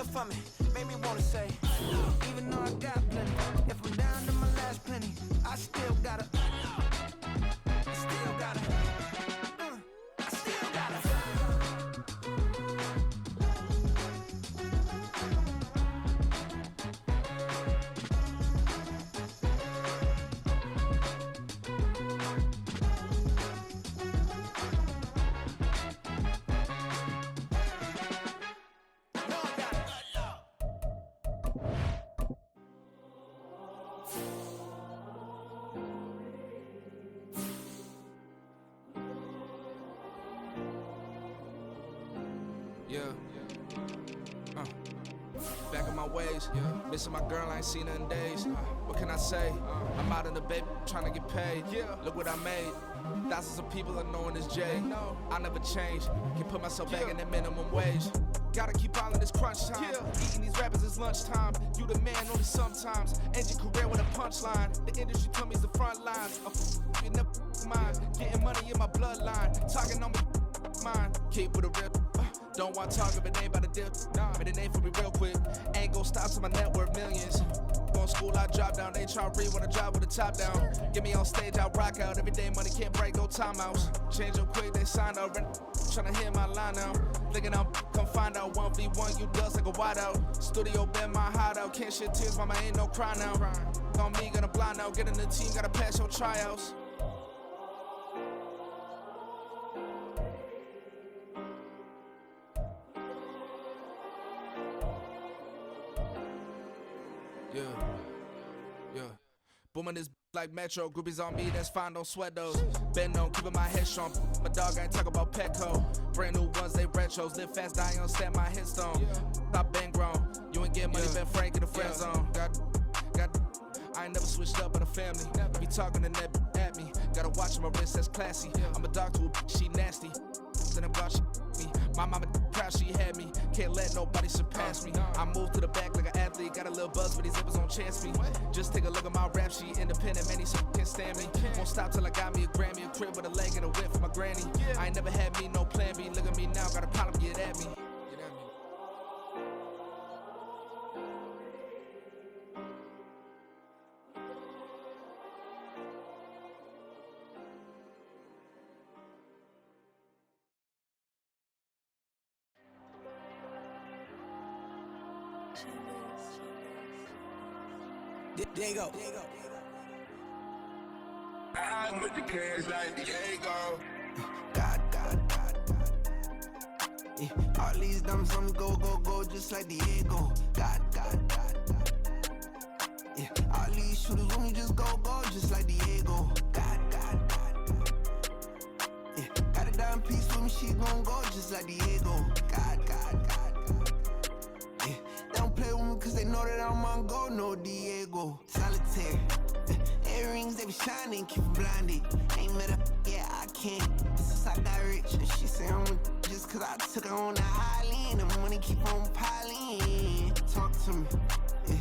for me, made me wanna say, even though I got plenty, if I'm down to my last penny, I still gotta, I still gotta, I still gotta. Yeah. Back in my ways, missing my girl, I ain't seen her in days. What can I say? I'm out in the baby, trying to get paid. Look what I made. Thousands of people are knowing this Jay. I never change. Can put myself back in that minimum wage. Gotta keep all in this crunch time. Eating these rappers is lunchtime. You the man only sometimes. End your career with a punchline. The industry told me it's the front lines. You never mind. Getting money in my bloodline. Talking on me, mine. Keep with a rip. Don't want to talk if it ain't about the dip. But it ain't for me real quick. Ain't gon' stop till my net worth millions. Going school, I drop down. They try to read when I drive with the top down. Get me on stage, I rock out. Every day money can't break, go timeouts. Change up quick, they sign up. Tryna hear my line now. Thinking I'm come find out 1v1, you dust like a wideout. Studio been my hideout. Can't shed tears, mama ain't no cry now. On me, gonna blind out. Get in the team, gotta pass your tryouts. Yeah. Booming this like Metro, groupies on me, that's fine, don't sweat those. Bend on, keeping my head strong. My dog ain't talk about Petco. Brand new ones, they retros. Live fast, die on, stand my headstone. Stop been grown. You ain't getting money, been Frank in the friend zone. I ain't never switched up in a family. Be talking to that at me. Gotta watch my wrist, that's classy. I'm a dog to a she nasty. And about she me. My mama proud she had me. Can't let nobody surpass me. I moved to the back like an athlete. Got a little buzz, but these zippers don't chance me. Just take a look at my rap sheet. Independent, man, these can't stand me. Won't stop till I got me a Grammy. A crib with a leg and a whip for my granny. I ain't never had me no plan B. Look at me now, got a problem, get at me. Diego. I'm with the cash like Diego. God. Yeah, all these dumps on me go, just like Diego. God. Yeah, all these shooters on me just go, just like Diego. God. Yeah, got a dime piece with me, she gon' go just like Diego. God. Yeah, they don't play with me cause they know that I'm on go, no Diego. Solitaire. Earrings, they be shining, keep them blinded. Ain't met up, yeah, I can't. Since I got rich, and she say I'm just cause I took her on the island. The money keep on piling. Talk to me, yeah.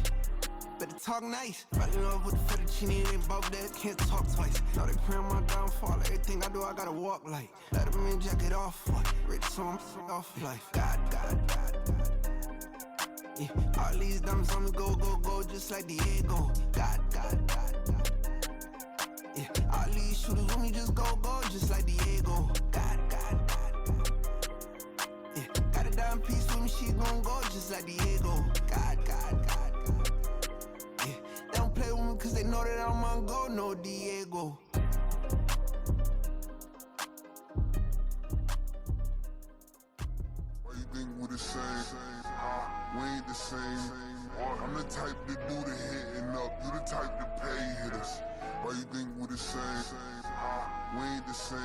Better talk nice. Right in love with the fettuccine, they both that can't talk twice. Now they pray on my downfall. Everything I do, I gotta walk like. Let them in, jacket off. Rich, so I'm off life. God. Yeah, all these dumps on me go, just like Diego. God. Yeah, all these shooters with me just go, just like Diego. God. Yeah, got a dime piece with me, she gon' go just like Diego. God. Yeah, they don't play with me cause they know that I'm on go, no Diego. Why you think we the same? We ain't the same. I'm the type to do the hitting up. You the type to pay hitters. Why you think we the same? We ain't the same.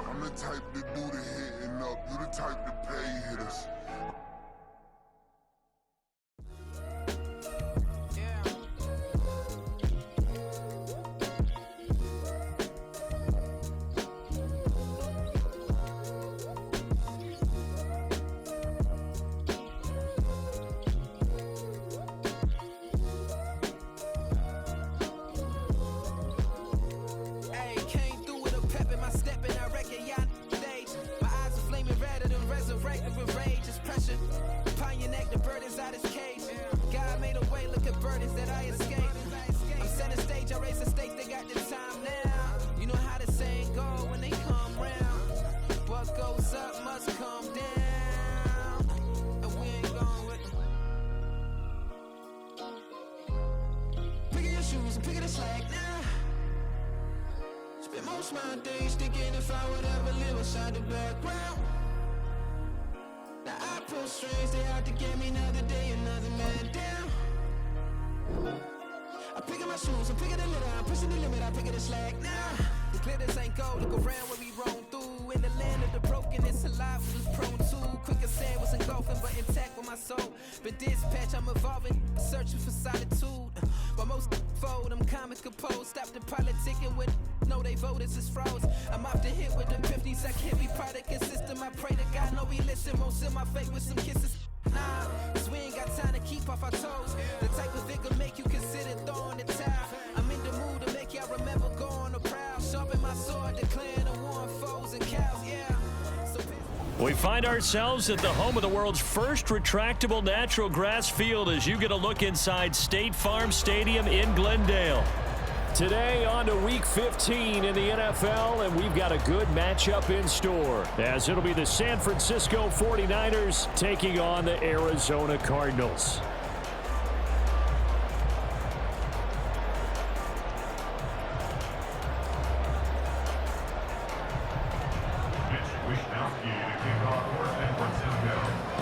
I'm the type to do the hitting up. You the type to pay hitters. Step and I reckon y'all stage. My eyes are flaming redder than resurrected with rage. burdens that I escape. I'm setting stage, I raise the stakes, they got the time now. You know how the saying go when they come round. What goes up must come down. And we ain't going with them. Pick your shoes and pick the slack now. Spend most of my days thinking if I would ever live inside the background. Now I pull strings, they out to get me another day, another man down. I pick up my shoes, I'm picking the litter, I'm pushing the limit, I pick it the slack now. The glitters ain't gold, look around where we roam through. In the land of the broken, it's a life we was prone to. Quicker sand was engulfing, but intact with my soul. Been dispatched, I'm evolving, searching for solitude. While most fold, I'm comic composed. Stop the politicking with no, they voters is froze. I'm off the hit with the 50s, I can't be product system. I pray to God, no, we listen, won't seal my fate with some kisses. Nah, cause we ain't got time to keep off our toes. The type of vigor make you consider throwing the towel. I'm in the mood to make y'all remember going to proud. Sharpen my sword, declaring the war on foes and cows, yeah. So we find ourselves at the home of the world's first retractable natural grass field as you get a look inside State Farm Stadium in Glendale. Today on to Week 15 in the NFL, and we've got a good matchup in store, as it'll be the San Francisco 49ers taking on the Arizona Cardinals.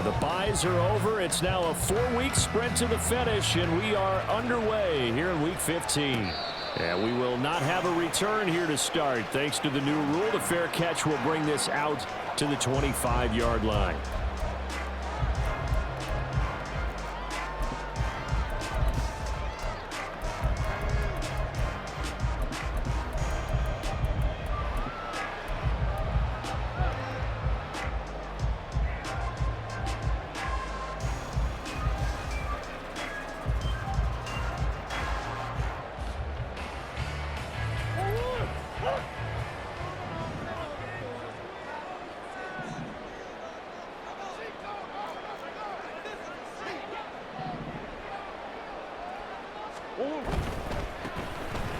The byes are over. It's now a 4-week sprint to the finish, and we are underway here in Week 15. And we will not have a return here to start. Thanks to the new rule, the fair catch will bring this out to the 25-yard line.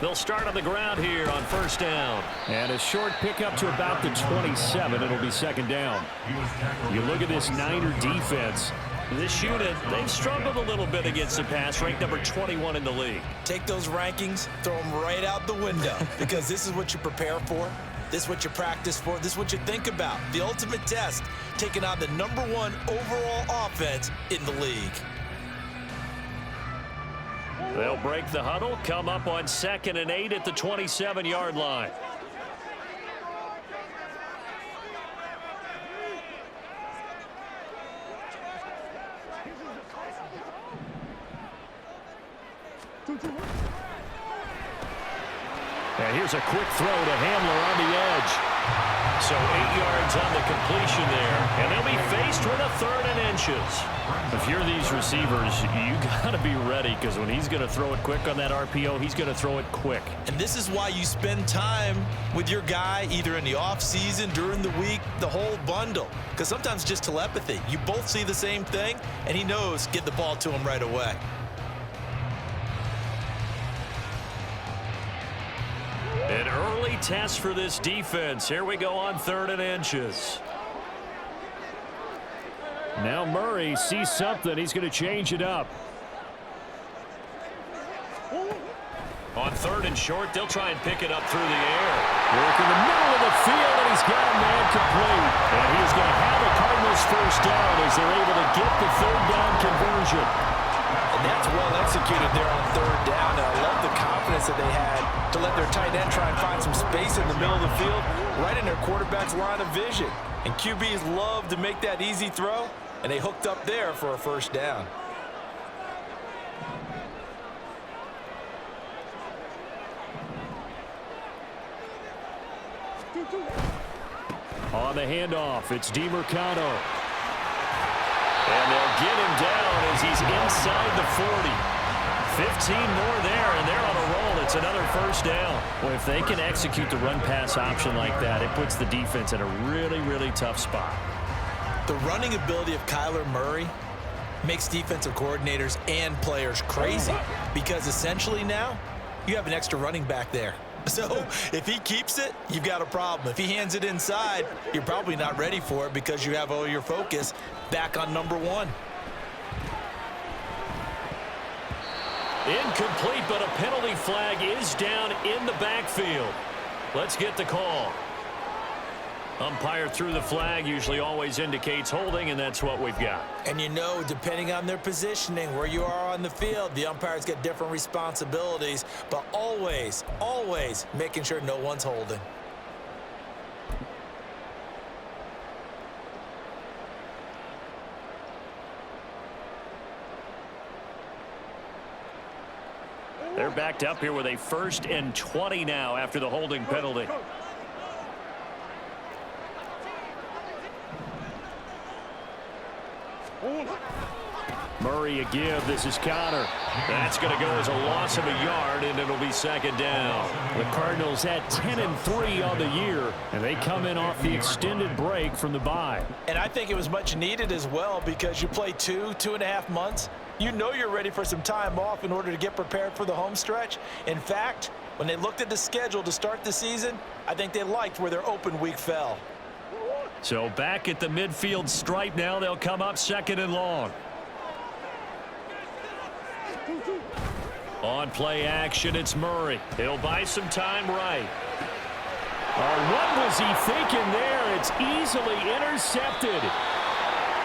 They'll start on the ground here on first down. And a short pickup to about the 27. It'll be second down. You look at this Niner defense. This unit, they've struggled a little bit against the pass, ranked number 21 in the league. Take those rankings, throw them right out the window, because this is what you prepare for. This is what you practice for. This is what you think about. The ultimate test, taking on the #1 overall offense in the league. They'll break the huddle, come up on 2nd and 8 at the 27-yard line. And here's a quick throw to Hamler on the edge. So 8 yards on the completion there. And they'll be faced with a 3rd and inches. If you're these receivers, you got to be ready, because when he's going to throw it quick on that RPO, he's going to throw it quick. And this is why you spend time with your guy, either in the offseason, during the week, the whole bundle. Because sometimes just telepathy. You both see the same thing, and he knows, get the ball to him right away. An early test for this defense. Here we go on 3rd and inches. Now Murray sees something. He's going to change it up. On 3rd and short, they'll try and pick it up through the air. Work in the middle of the field, and he's got a man complete. And he's going to have the Cardinals first down as they're able to get the 3rd down conversion. And that's well executed there on 3rd down. And I love the confidence that they had to let their tight end try and find some space in the middle of the field, right in their quarterback's line of vision. And QBs love to make that easy throw, and they hooked up there for a first down. On the handoff, it's DeMarcano. And they'll get him down as he's inside the 40. 15 more there, and they're on a roll. It's another first down. Well, if they can execute the run-pass option like that, it puts the defense in a really, really tough spot. The running ability of Kyler Murray makes defensive coordinators and players crazy because essentially now you have an extra running back there. So if he keeps it, you've got a problem. If he hands it inside, you're probably not ready for it because you have all your focus back on number one. Incomplete, but a penalty flag is down in the backfield. Let's get the call. Umpire threw the flag, usually always indicates holding, and that's what we've got. And you know, depending on their positioning, where you are on the field, the umpires get different responsibilities, but always, always making sure no one's holding. They're backed up here with a 1st and 20 now after the holding penalty. Murray a give. This is Connor. That's going to go as a loss of a yard, and it'll be 2nd down. The Cardinals at 10-3 on the year, and they come in off the extended break from the bye. And I think it was much needed as well because you play 2.5 months. You know you're ready for some time off in order to get prepared for the home stretch. In fact, when they looked at the schedule to start the season, I think they liked where their open week fell. So back at the midfield stripe now, they'll come up 2nd and long. On play action, it's Murray. He'll buy some time right. Oh, what was he thinking there? It's easily intercepted.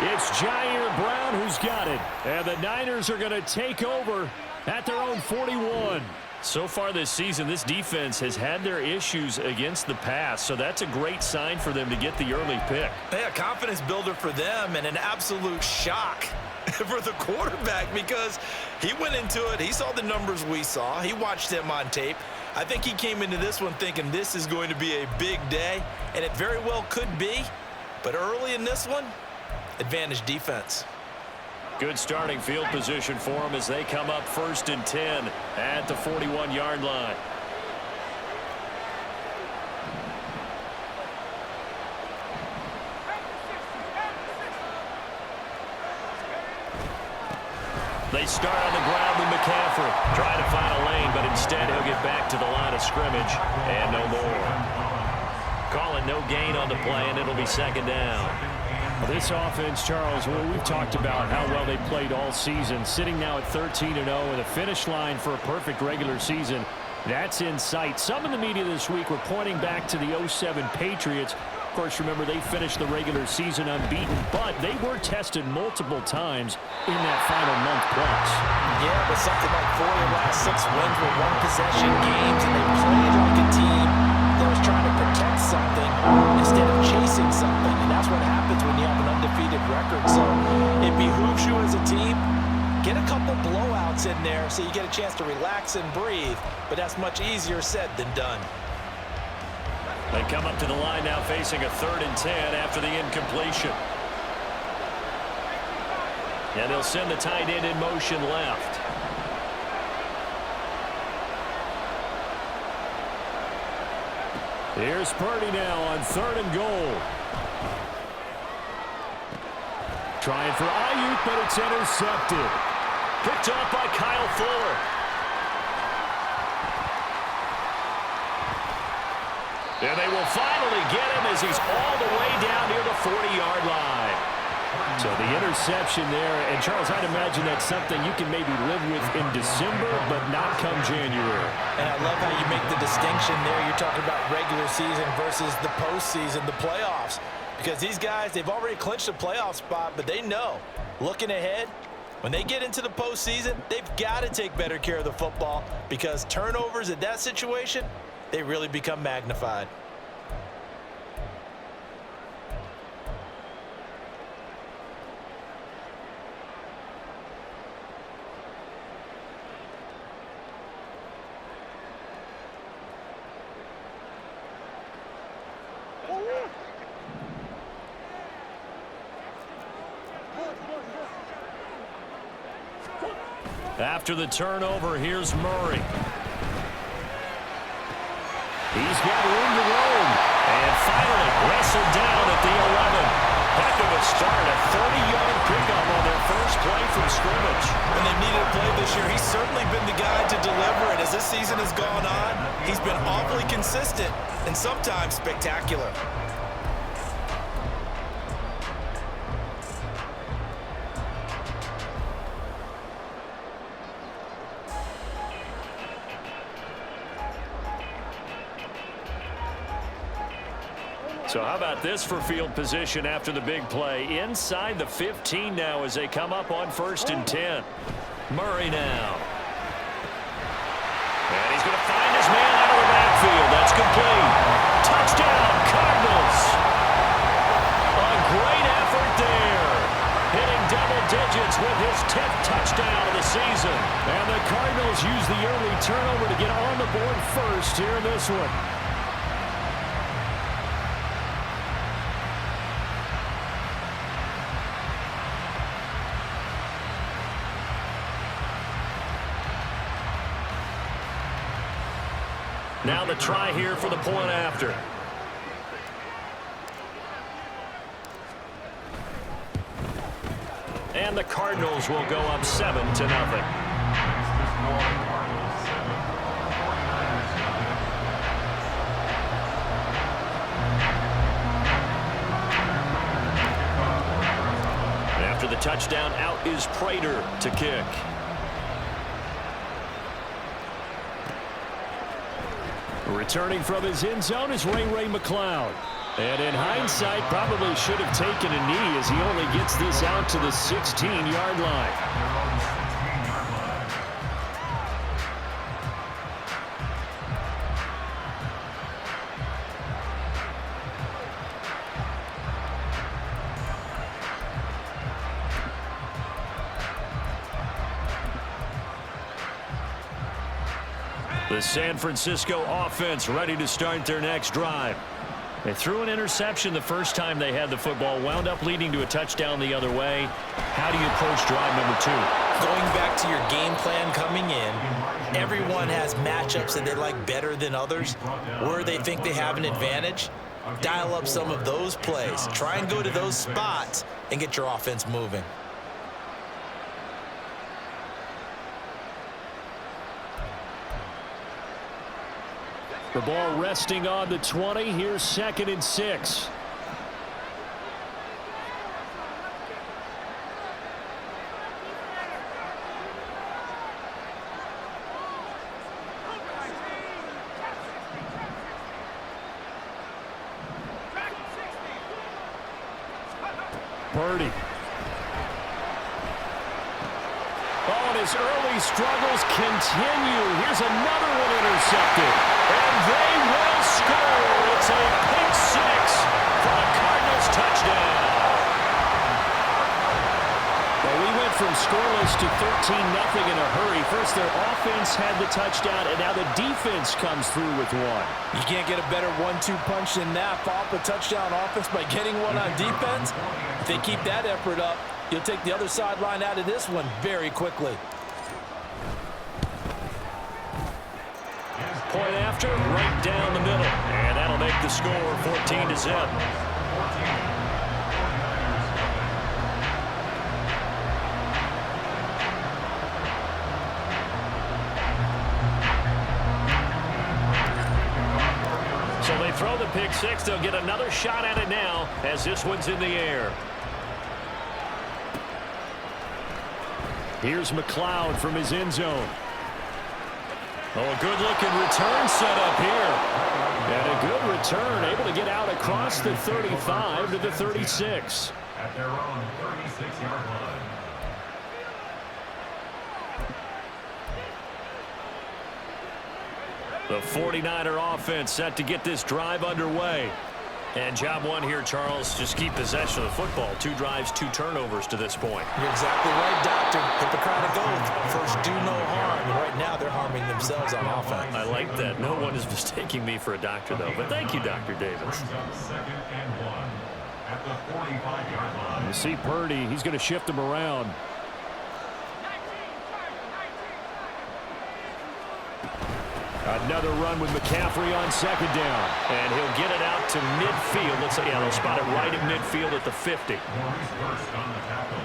It's Jair Brown who's got it. And the Niners are going to take over at their own 41. So far this season, this defense has had their issues against the pass, so that's a great sign for them to get the early pick. Hey, a confidence builder for them and an absolute shock for the quarterback because he went into it. He saw the numbers we saw. He watched them on tape. I think he came into this one thinking this is going to be a big day, and it very well could be. But early in this one, advantage defense. Good starting field position for them as they come up 1st and 10 at the 41-yard line. They start on the ground with McCaffrey. Trying to find a lane, but instead he'll get back to the line of scrimmage and no more. Calling no gain on the play, and it'll be 2nd down. Well, this offense, Charles, we've talked about how well they played all season, sitting now at 13-0 and a finish line for a perfect regular season. That's in sight. Some in the media this week were pointing back to the 07 Patriots. Of course, remember, they finished the regular season unbeaten, but they were tested multiple times in that final month plus. Yeah, but something like 4 of the last 6 wins were one-possession games, and they played like a team that was trying to protect something instead of chasing something, and that's what happens when you have an undefeated record. So it behooves you as a team, get a couple blowouts in there so you get a chance to relax and breathe, but that's much easier said than done. They come up to the line now facing a 3rd and 10 after the incompletion. And they'll send the tight end in motion left. Here's Purdy now on 3rd and goal. Trying for Ayuk, but it's intercepted. Picked off by Kyle Fuller. And they will finally get him as he's all the way down near the 40-yard line. So the interception there, and Charles, I'd imagine that's something you can maybe live with in December, but not come January. And I love how you make the distinction there. You're talking about regular season versus the postseason, the playoffs. Because these guys, they've already clinched a playoff spot, but they know, looking ahead, when they get into the postseason, they've got to take better care of the football because turnovers in that situation, they really become magnified. After the turnover, here's Murray. He's got room to roam. And finally wrestled down at the 11. Heck of a start. A 30-yard pickup on their first first play from scrimmage. When they've needed a play this year, he's certainly been the guy to deliver it. As this season has gone on, he's been awfully consistent and sometimes spectacular. So how about this for field position after the big play? Inside the 15 now as they come up on 1st and 10. Murray now. And he's going to find his man out of the backfield. That's complete. Touchdown, Cardinals. A great effort there. Hitting double digits with his 10th touchdown of the season. And the Cardinals use the early turnover to get on the board first here in this one. Now the try here for the point after. And the Cardinals will go up 7-0. After the touchdown, out is Prater to kick. Returning from his end zone is Ray McLeod. And in hindsight, probably should have taken a knee as he only gets this out to the 16-yard line. The San Francisco offense ready to start their next drive. They threw an interception the first time they had the football, wound up leading to a touchdown the other way. How do you approach drive number 2? Going back to your game plan coming in, everyone has matchups that they like better than others. Where they think they have an advantage, dial up some of those plays. Try and go to those spots and get your offense moving. The ball resting on the 20. Here's 2nd and 6. Purdy. Oh, and his early struggles continue. Here's another one intercepted. And they will score. It's a pick 6 for the Cardinals touchdown. Well, we went from scoreless to 13-0 in a hurry. First, their offense had the touchdown, and now the defense comes through with one. You can't get a better 1-2 punch than that. Follow up a touchdown offense by getting one on defense. If they keep that effort up, you'll take the other sideline out of this one very quickly. Point after, right down the middle. And that'll make the score 14-0. So they throw the pick 6. They'll get another shot at it now as this one's in the air. Here's McLeod from his end zone. Oh, a good-looking return set up here. And a good return, able to get out across the 35 to the 36. At their own 36-yard line. The 49er offense set to get this drive underway. And job one here, Charles, just keep possession of the football. 2 drives, 2 turnovers to this point. You're exactly right, Doctor. Hippocratic oath. First, do no harm. And right now, they're harming themselves on offense. I like that. No one is mistaking me for a doctor, though. But thank you, Dr. Davis. Brings up 2nd and 1 at the 45-yard line. You see Purdy. He's going to shift him around. Another run with McCaffrey on 2nd down. And he'll get it out to midfield. Looks like, yeah, they'll spot it right at midfield at the 50. Maurice first on the tackle.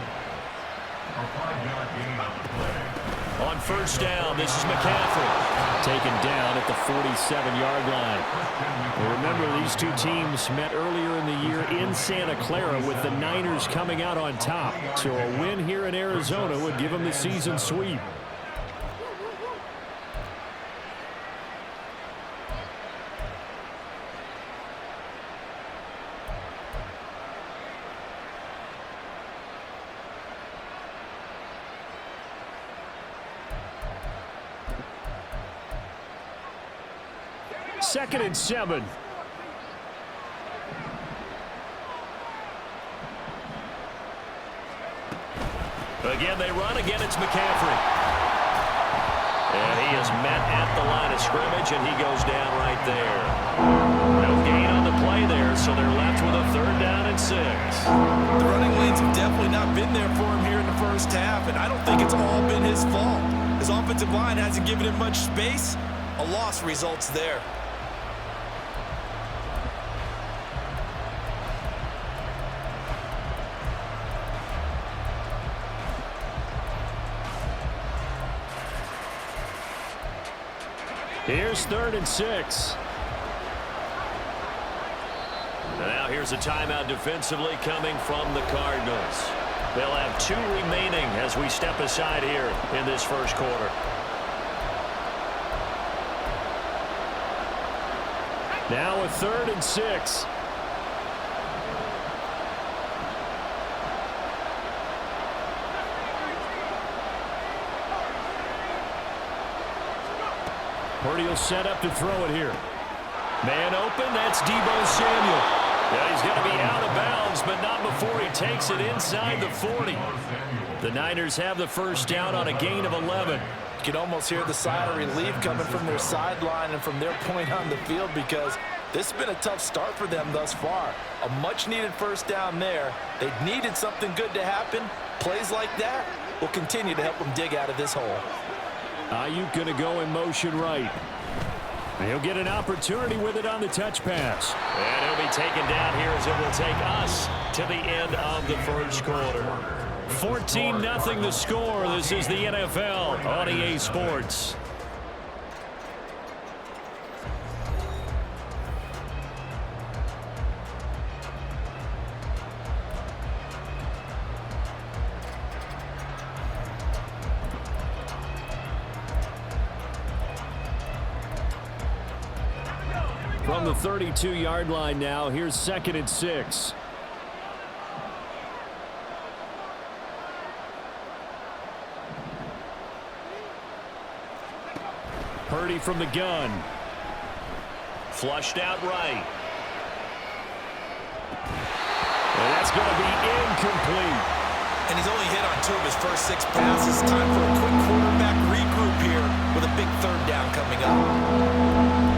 A 5-yard gain on the play. On first down, this is McCaffrey, taken down at the 47-yard line. Well, remember, these two teams met earlier in the year in Santa Clara with the Niners coming out on top. So a win here in Arizona would give them the season sweep. Second and 7. Again, they run. Again, it's McCaffrey. And he is met at the line of scrimmage, and he goes down right there. No gain on the play there, so they're left with a 3rd down and 6. The running lanes have definitely not been there for him here in the first half, and I don't think it's all been his fault. His offensive line hasn't given him much space. A loss results there. Here's 3rd and 6. Now here's a timeout defensively coming from the Cardinals. They'll have 2 remaining as we step aside here in this first quarter. Now a 3rd and 6. Purdy will set up to throw it here. Man open, that's Deebo Samuel. Yeah, he's going to be out of bounds, but not before he takes it inside the 40. The Niners have the first down on a gain of 11. You can almost hear the sigh of relief coming from their sideline and from their point on the field, because this has been a tough start for them thus far. A much-needed first down there. They needed something good to happen. Plays like that will continue to help them dig out of this hole. Ayuk going to go in motion right. And he'll get an opportunity with it on the touch pass. And he'll be taken down here as it will take us to the end of the first quarter. 14-0 the score. This is the NFL on EA Sports. From the 32-yard line now, here's 2nd and 6. Purdy from the gun. Flushed out right. And that's going to be incomplete. And he's only hit on 2 of his first 6 passes. Time for a quick quarterback regroup here with a big 3rd down coming up.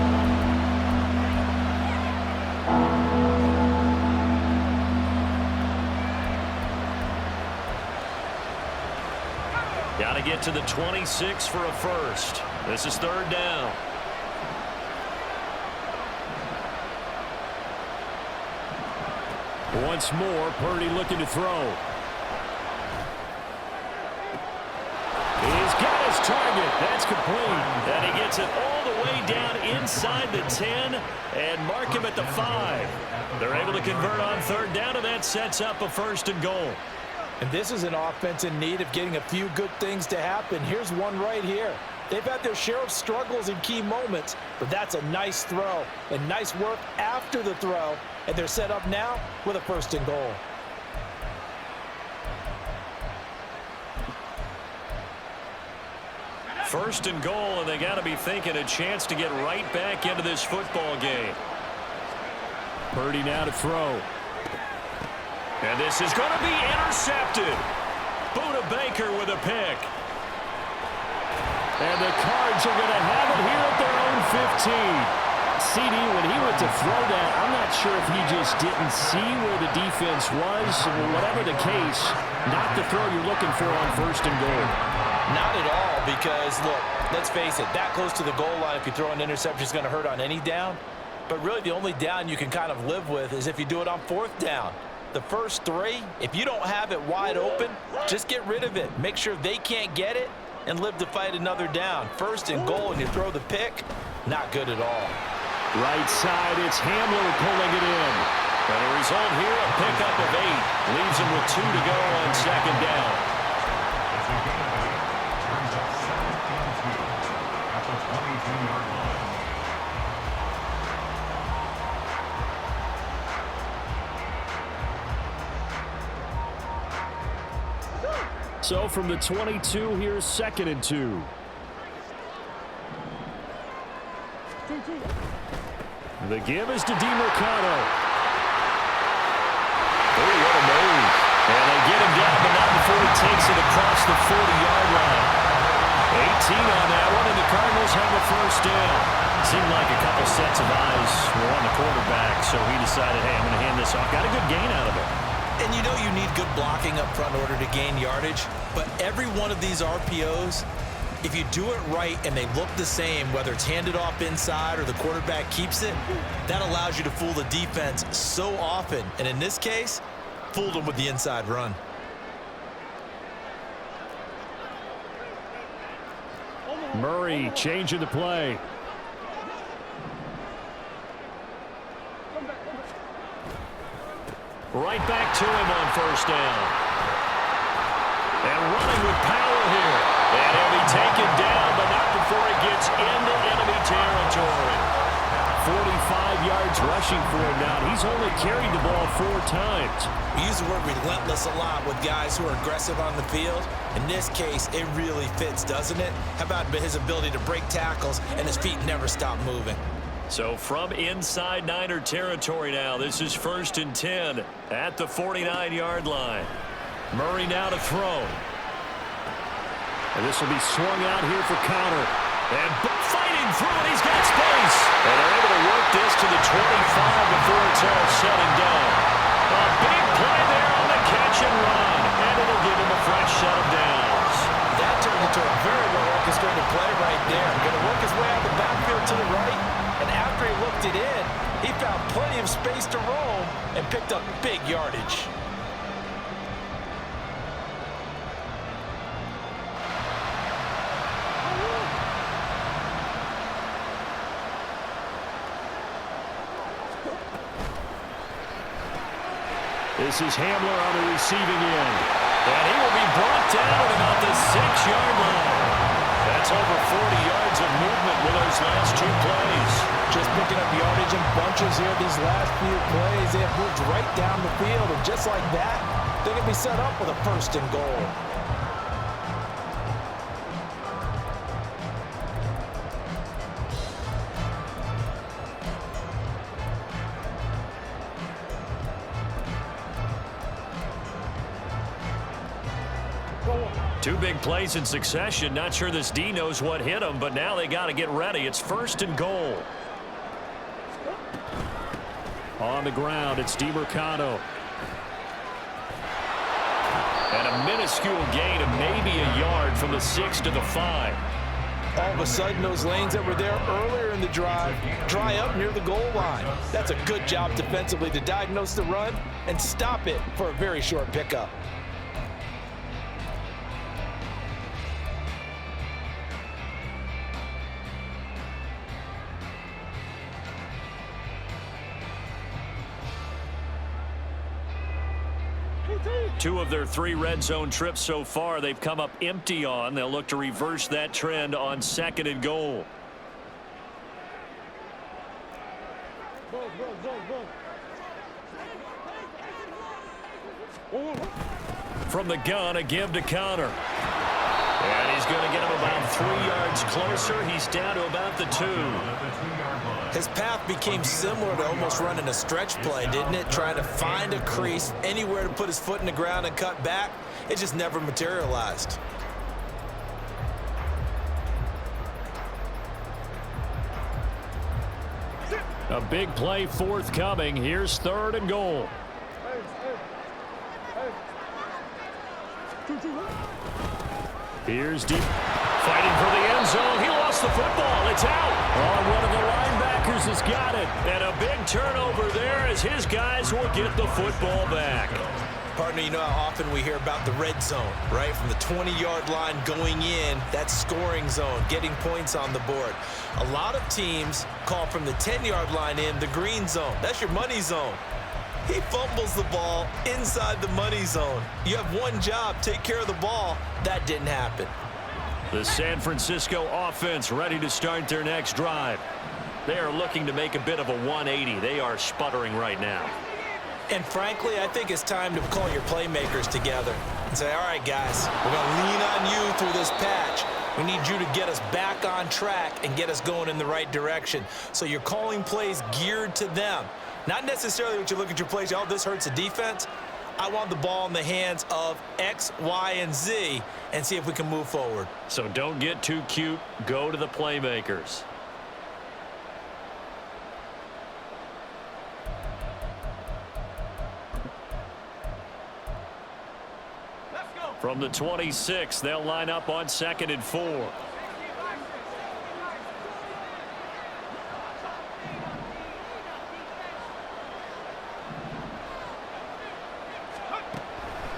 Got to get to the 26 for a first. This is 3rd down. Once more, Purdy looking to throw. He's got his target. That's complete. And he gets it all the way down inside the 10 and mark him at the 5. They're able to convert on 3rd down, and that sets up a 1st and goal. And this is an offense in need of getting a few good things to happen. Here's one right here. They've had their share of struggles in key moments, but that's a nice throw and nice work after the throw. And they're set up now with a 1st and goal. First and goal, and they got to be thinking a chance to get right back into this football game. Purdy now to throw. And this is going to be intercepted. Buda Baker with a pick. And the Cards are going to have it here at their own 15. CD, when he went to throw that, I'm not sure if he just didn't see where the defense was. Whatever the case, not the throw you're looking for on 1st and goal. Not at all, because, look, let's face it, that close to the goal line, if you throw an interception, is going to hurt on any down. But really, the only down you can kind of live with is if you do it on 4th down. The first three, if you don't have it wide open, just get rid of it. Make sure they can't get it and live to fight another down. First and goal, and you throw the pick, not good at all. Right side, it's Hamler pulling it in. And the result here, a pickup of 8. Leaves him with 2 to go on second down. Turns up 7-2 at the 22-yard line. So from the 22, here's 2nd and 2. The give is to DiMercado. Oh, what a move. And they get him down, but not before he takes it across the 40-yard line. 18 on that one, and the Cardinals have a first down. Seemed like a couple sets of eyes were on the quarterback, so he decided, hey, I'm going to hand this off. Got a good gain out of it. And you know you need good blocking up front in order to gain yardage, but every one of these RPOs, if you do it right and they look the same, whether it's handed off inside or the quarterback keeps it, that allows you to fool the defense so often. And in this case, fooled them with the inside run. Murray changing the play. Right back to him on first down. And running with power here. And he'll be taken down, but not before he gets into enemy territory. 45 yards rushing for him now. He's only carried the ball 4 times. We use the word relentless a lot with guys who are aggressive on the field. In this case, it really fits, doesn't it? How about his ability to break tackles and his feet never stop moving? So from inside Niner territory now, this is 1st and 10 at the 49-yard line. Murray now to throw. And this will be swung out here for counter. And fighting through it, he's got space. And they're able to work this to the 25 before it's all said and done. A big play there on the catch and run. And it'll give him a fresh set of downs. That turned into a very well-orchestrated play right there. Going to work his way out of the backfield to the right. And after he looked it in, he found plenty of space to roam and picked up big yardage. This is Hamler on the receiving end. And he will be brought down at about the 6-yard line. That's over 40 yards of movement with those last 2 plays. Just picking up yardage in bunches here these last few plays. They have moved right down the field, and just like that, they're going to be set up with a 1st and goal. Two big plays in succession. Not sure this D knows what hit him, but now they got to get ready. It's 1st and goal. On the ground, it's DiMercado. And a minuscule gain of maybe a yard from the 6 to the 5. All of a sudden, those lanes that were there earlier in the drive dry up near the goal line. That's a good job defensively to diagnose the run and stop it for a very short pickup. Two of their 3 red zone trips so far, they've come up empty on. They'll look to reverse that trend on 2nd and goal. From the gun, a give to counter. And he's going to get him about 3 yards closer. He's down to about the 2. His path became similar to almost running a stretch play, didn't it? Trying to find a crease, anywhere to put his foot in the ground and cut back. It just never materialized. A big play forthcoming. Here's 3rd and goal. Here's deep, fighting for the end zone. He lost lost the football. It's out. Oh, one of the linebackers has got it. And a big turnover there as his guys will get the football back. Partner, you know how often we hear about the red zone, right? From the 20-yard line going in, that scoring zone, getting points on the board. A lot of teams call from the 10-yard line in the green zone. That's your money zone. He fumbles the ball inside the money zone. You have one job, take care of the ball. That didn't happen. The San Francisco offense ready to start their next drive. They are looking to make a bit of a 180. They are sputtering right now. And frankly, I think it's time to call your playmakers together and say, all right, guys, we're going to lean on you through this patch. We need you to get us back on track and get us going in the right direction. So you're calling plays geared to them. Not necessarily what you look at your plays, oh, this hurts the defense. I want the ball in the hands of X, Y, and Z and see if we can move forward. So don't get too cute. Go to the playmakers. From the 26, they'll line up on 2nd and 4.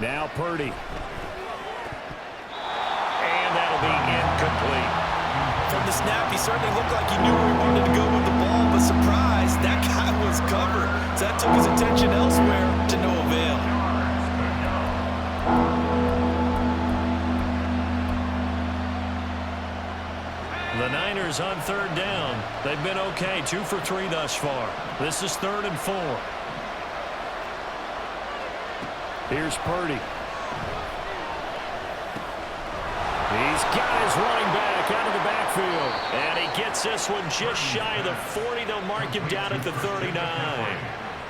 Now Purdy. And that'll be incomplete. From the snap, he certainly looked like he knew where he wanted to go with the ball, but surprise, that guy was covered. So that took his attention elsewhere to no avail. The Niners on 3rd down. They've been okay, 2 for 3 thus far. This is 3rd and 4. Here's Purdy. He's got his running back out of the backfield. And he gets this one just shy of the 40. They'll mark him down at the 39.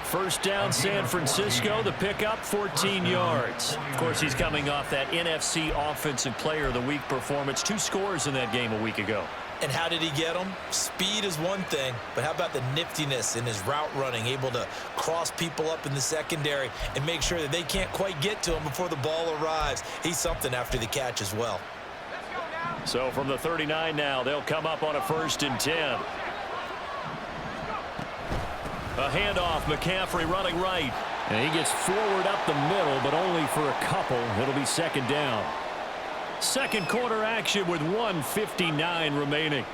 First down, San Francisco. The pickup, 14 yards. Of course, he's coming off that NFC Offensive Player of the Week performance. 2 scores in that game a week ago. And how did he get them? Speed is one thing, but how about the niftiness in his route running, able to cross people up in the secondary and make sure that they can't quite get to him before the ball arrives. He's something after the catch as well. So from the 39 now, they'll come up on a 1st and 10. A handoff, McCaffrey running right. And he gets forward up the middle, but only for a couple. It'll be 2nd down. Second quarter action with 1:59 remaining.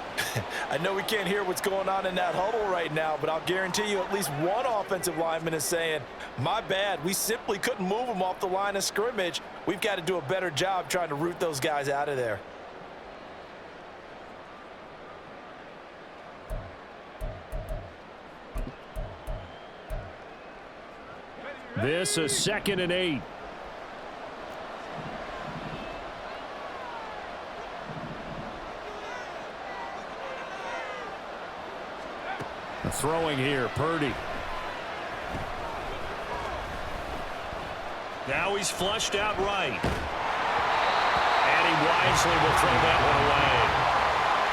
I know we can't hear what's going on in that huddle right now, but I'll guarantee you at least one offensive lineman is saying, my bad, we simply couldn't move them off the line of scrimmage. We've got to do a better job trying to root those guys out of there. This is 2nd and 8. Throwing here, Purdy. Now he's flushed out right. And he wisely will throw that one away.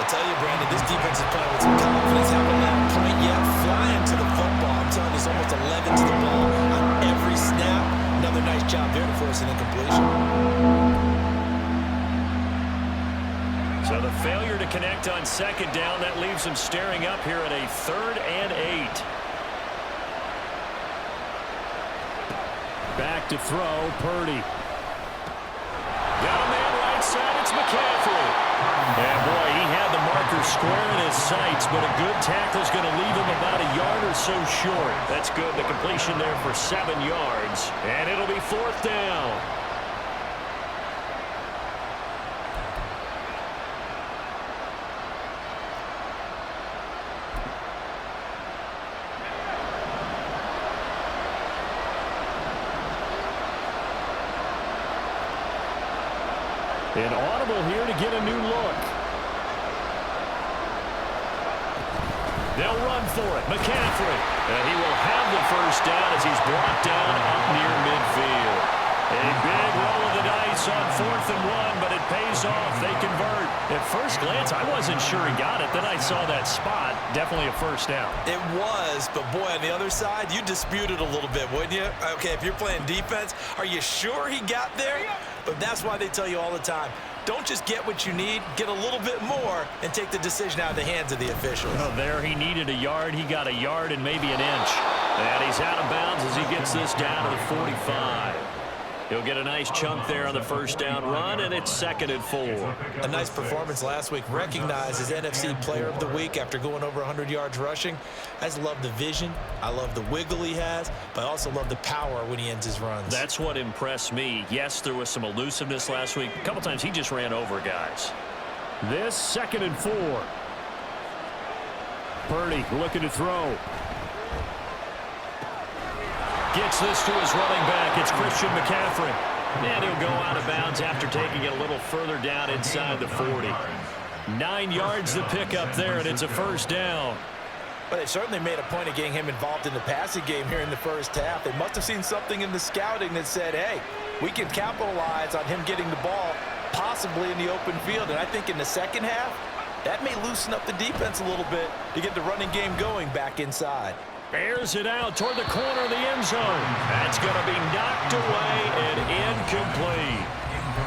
I'll tell you, Brandon, this defense is playing with some confidence. Haven't let a point yet, flying to the football. I'm telling you, it's almost 11 to the ball on every snap. Another nice job there to force an incompletion. So the failure to connect on 2nd down, that leaves him staring up here at a 3rd and 8. Back to throw, Purdy. Got a man right side, it's McCaffrey. And boy, he had the marker square in his sights, but a good tackle is going to leave him about a yard or so short. That's good, the completion there for 7 yards. And it'll be 4th down. An audible here to get a new look. They'll run for it. McCaffrey. And he will have the 1st down as he's brought down up near midfield. A big roll of the dice on 4th and 1, but it pays off. They convert. At first glance, I wasn't sure he got it. Then I saw that spot. Definitely a 1st down. It was, but boy, on the other side, you dispute it a little bit, wouldn't you? Okay, if you're playing defense, are you sure he got there? But that's why they tell you all the time, Don't just get what you need, get a little bit more, and take the decision out of the hands of the officials. Well, there he needed a yard. He got a yard and maybe an inch. And he's out of bounds as he gets this down to the 45. He'll get a nice chunk there on the first down run, and it's 2nd and 4. A nice performance last week. Recognized as NFC Player of the Week after going over 100 yards rushing. I just love the vision. I love the wiggle he has, but I also love the power when he ends his runs. That's what impressed me. Yes, there was some elusiveness last week. A couple times he just ran over guys. This 2nd and 4. Purdy looking to throw. Gets this to his running back. It's Christian McCaffrey. And he'll go out of bounds after taking it a little further down inside the 40. 9 yards to pick up there, and it's a first down. But they certainly made a point of getting him involved in the passing game here in the first half. They must have seen something in the scouting that said, hey, we can capitalize on him getting the ball possibly in the open field. And I think in the second half, that may loosen up the defense a little bit to get the running game going back inside. Airs it out toward the corner of the end zone. That's going to be knocked away and incomplete.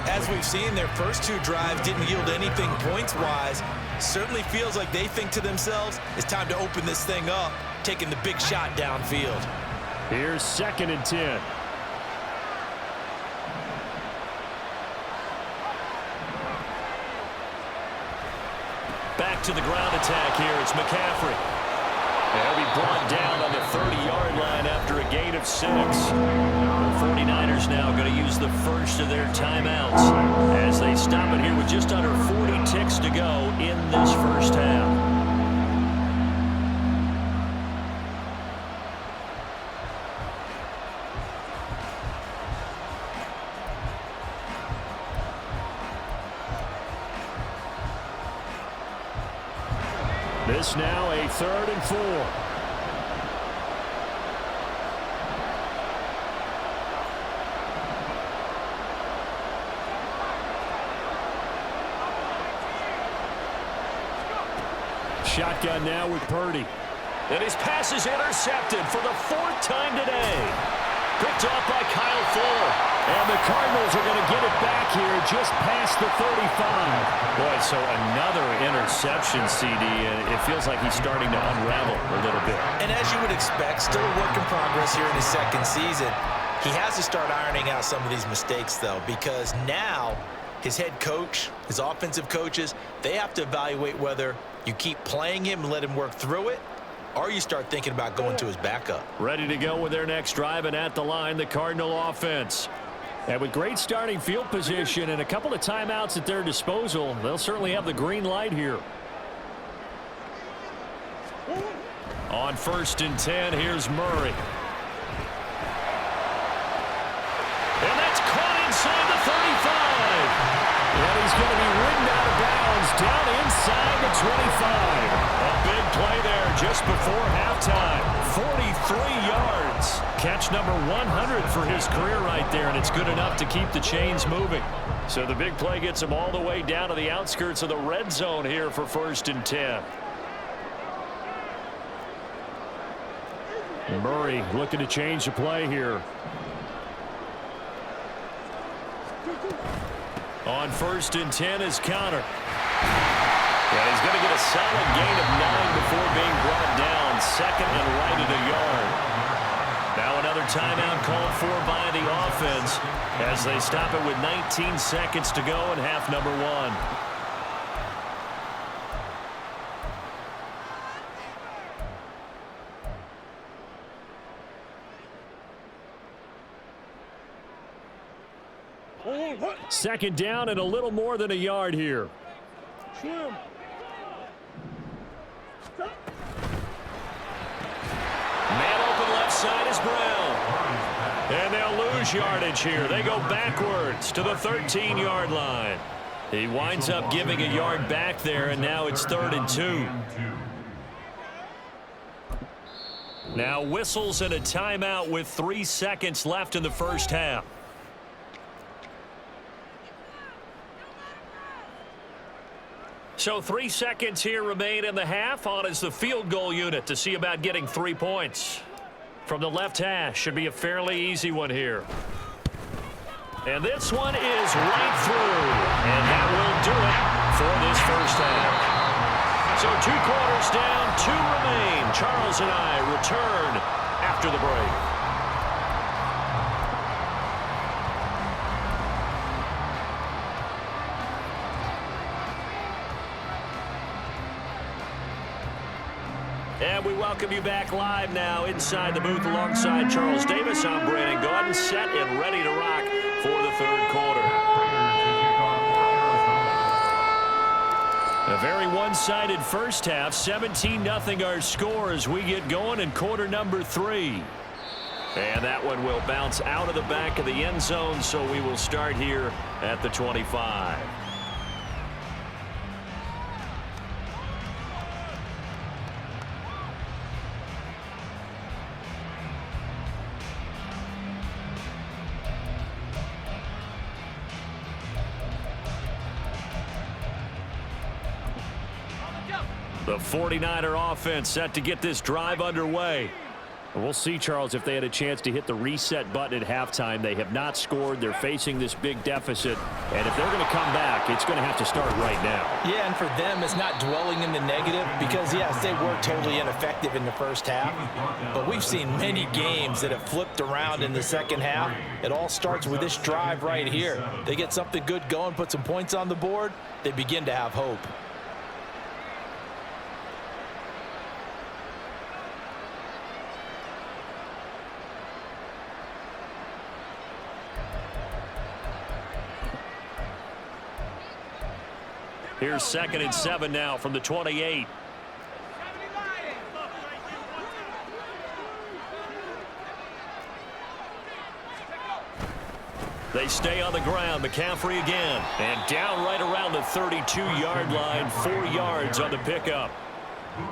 As we've seen, their first 2 drives didn't yield anything points-wise. Certainly feels like they think to themselves, it's time to open this thing up, taking the big shot downfield. Here's 2nd and 10. Back to the ground attack here. It's McCaffrey. He'll be brought down on the 30-yard line after a gain of 6. The 49ers now going to use the first of their timeouts as they stop it here with just under 40 ticks to go in this first half. This now a 3rd and 4. Shotgun now with Purdy. And his pass is intercepted for the 4th time today. Picked off by Kyle Fuller. And the Cardinals are going to get it back here just past the 35. Boy, so another interception, CD, and it feels like he's starting to unravel a little bit. And as you would expect, still a work in progress here in his 2nd season. He has to start ironing out some of these mistakes, though, because now his head coach, his offensive coaches, they have to evaluate whether you keep playing him and let him work through it, or you start thinking about going to his backup. Ready to go with their next drive, and at the line, the Cardinal offense. And with great starting field position and a couple of timeouts at their disposal, they'll certainly have the green light here. On 1st and 10, here's Murray. And that's caught inside the 35. And he's going to be ridden out of bounds down inside the 25. A big play there just before halftime. 43 yards. Catch number 100 for his career right there, and it's good enough to keep the chains moving. So the big play gets him all the way down to the outskirts of the red zone here for 1st and 10. Murray looking to change the play here. On 1st and 10 is Connor. And he's going to get a solid gain of 9 before being brought down. 2nd and right at a yard. Now another timeout called for by the offense as they stop it with 19 seconds to go in half number 1. Second down and a little more than a yard here. Man open left side is Brown. And they'll lose yardage here. They go backwards to the 13-yard line. He winds up giving a yard back there, and now it's 3rd and 2. Now whistles and a timeout with 3 seconds left in the first half. So 3 seconds here remain in the half. On is the field goal unit to see about getting 3 points. From the left hash, should be a fairly easy one here. And this one is right through. And that will do it for this first half. So 2 quarters down, 2 remain. Charles and I return after the break. And we welcome you back live now inside the booth alongside Charles Davis. I'm Brandon Gaudin, set and ready to rock for the third quarter. A very one-sided first half, 17-0 our score as we get going in quarter number 3. And that one will bounce out of the back of the end zone, so we will start here at the 25. The 49er offense set to get this drive underway. We'll see, Charles, if they had a chance to hit the reset button at halftime. They have not scored. They're facing this big deficit. And if they're going to come back, it's going to have to start right now. Yeah, and for them, it's not dwelling in the negative because, yes, they were totally ineffective in the first half. But we've seen many games that have flipped around in the second half. It all starts with this drive right here. They get something good going, put some points on the board, they begin to have hope. Here's 2nd and 7 now from the 28. They stay on the ground. McCaffrey again. And down right around the 32-yard line. 4 yards on the pickup.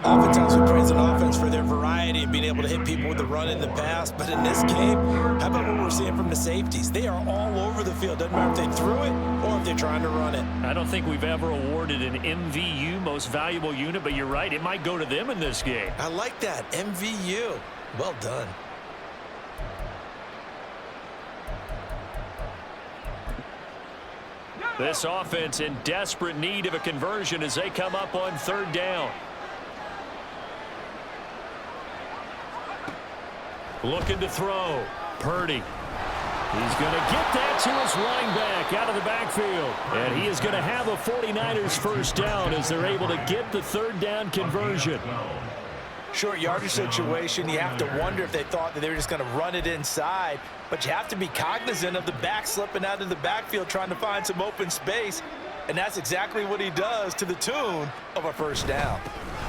Oftentimes we praise an offense for their variety and being able to hit people with the run in the pass. But in this game, how about what we're seeing from the safeties? They are all over the field. Doesn't matter if they threw it or if they're trying to run it. I don't think we've ever awarded an MVU, most valuable unit, but you're right. It might go to them in this game. I like that. MVU. Well done. This offense in desperate need of a conversion as they come up on 3rd down. Looking to throw. Purdy. He's going to get that to his running back out of the backfield. And he is going to have a 49ers first down as they're able to get the 3rd down conversion. Short yardage situation, you have to wonder if they thought that they were just going to run it inside. But you have to be cognizant of the back slipping out of the backfield trying to find some open space. And that's exactly what he does to the tune of a first down.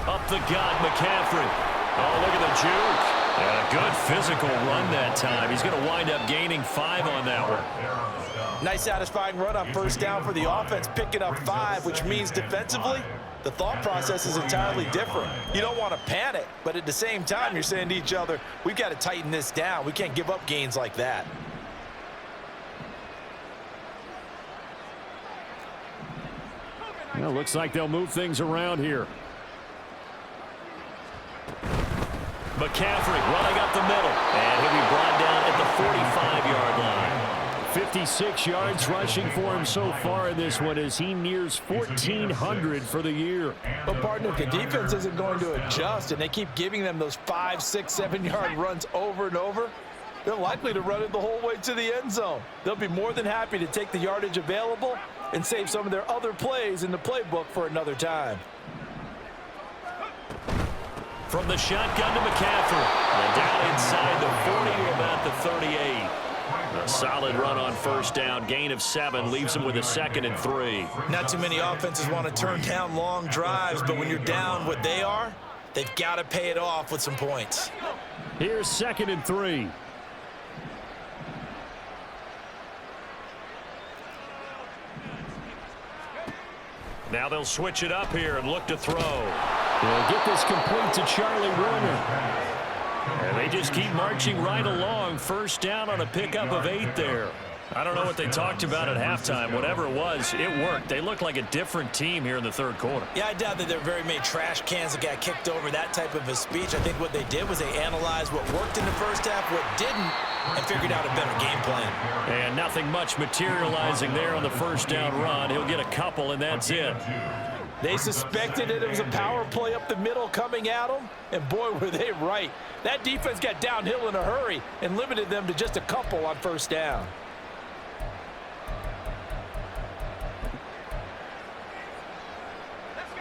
Up the gut, McCaffrey. Oh, look at the juke. And a good physical run that time. He's going to wind up gaining 5 on that one. Nice satisfying run on first down for the offense, picking up 5, which means defensively, the thought process is entirely different. You don't want to panic, but at the same time, you're saying to each other, we've got to tighten this down. We can't give up gains like that. Well, looks like they'll move things around here. McCaffrey running up the middle. And he'll be brought down at the 45-yard line. 56 yards rushing for him so far in this one as he nears 1,400 for the year. But partner, if the defense isn't going to adjust and they keep giving them those 5, 6, 7-yard runs over and over, they're likely to run it the whole way to the end zone. They'll be more than happy to take the yardage available and save some of their other plays in the playbook for another time. From the shotgun to McCaffrey. And down inside the 40 to about the 38. A solid run on first down. Gain of 7 leaves him with a 2nd and 3. Not too many offenses want to turn down long drives, but when you're down what they are, they've got to pay it off with some points. Here's 2nd and 3. Now they'll switch it up here and look to throw. They'll get this complete to Charlie Warner. And they just keep marching right along. First down on a pickup of 8 there. I don't know what they talked about at halftime. Whatever it was, it worked. They looked like a different team here in the third quarter. Yeah, I doubt that there were very many trash cans that got kicked over, that type of a speech. I think what they did was they analyzed what worked in the first half, what didn't, and figured out a better game plan. And nothing much materializing there on the first down run. He'll get a couple, and that's it. They suspected it was a power play up the middle coming at them, and boy, were they right. That defense got downhill in a hurry and limited them to just a couple on first down.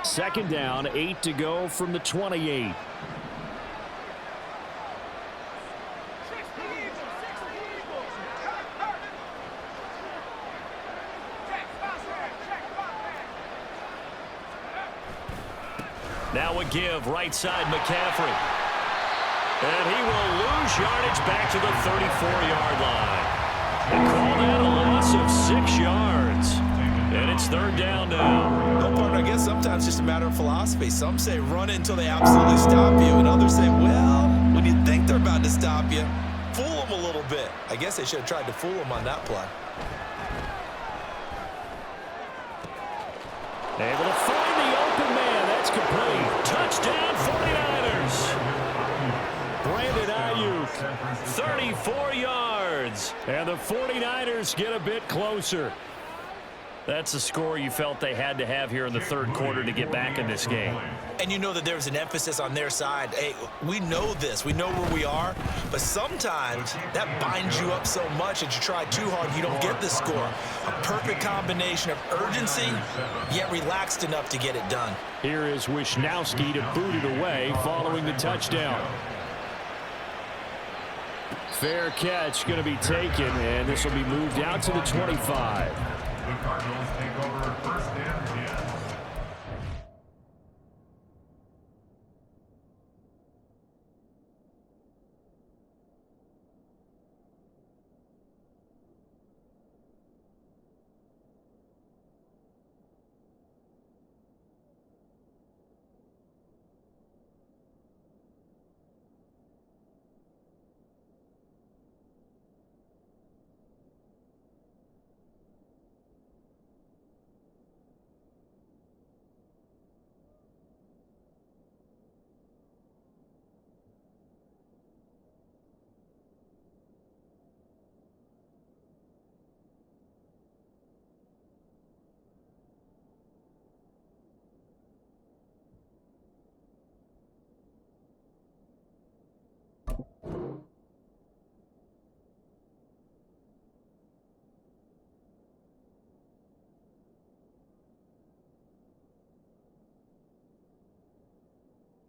Second down, 8 to go from the 28. Now a give, right side McCaffrey. And he will lose yardage back to the 34-yard line. They call that a loss of 6 yards. And it's third down now. No, partner, I guess sometimes it's just a matter of philosophy. Some say run it until they absolutely stop you, and others say, well, when you think they're about to stop you, fool them a little bit. I guess they should have tried to fool them on that play. Able to find the open man. That's complete. Touchdown, 49ers. Brandon Ayuk, 34 yards. And the 49ers get a bit closer. That's the score you felt they had to have here in the third quarter to get back in this game. And you know that there was an emphasis on their side. Hey, we know this. We know where we are. But sometimes that binds you up so much that you try too hard, you don't get the score. A perfect combination of urgency, yet relaxed enough to get it done. Here is Wisnowski to boot it away following the touchdown. Fair catch going to be taken, and this will be moved out to the 25. The Cardinals take over first and 10.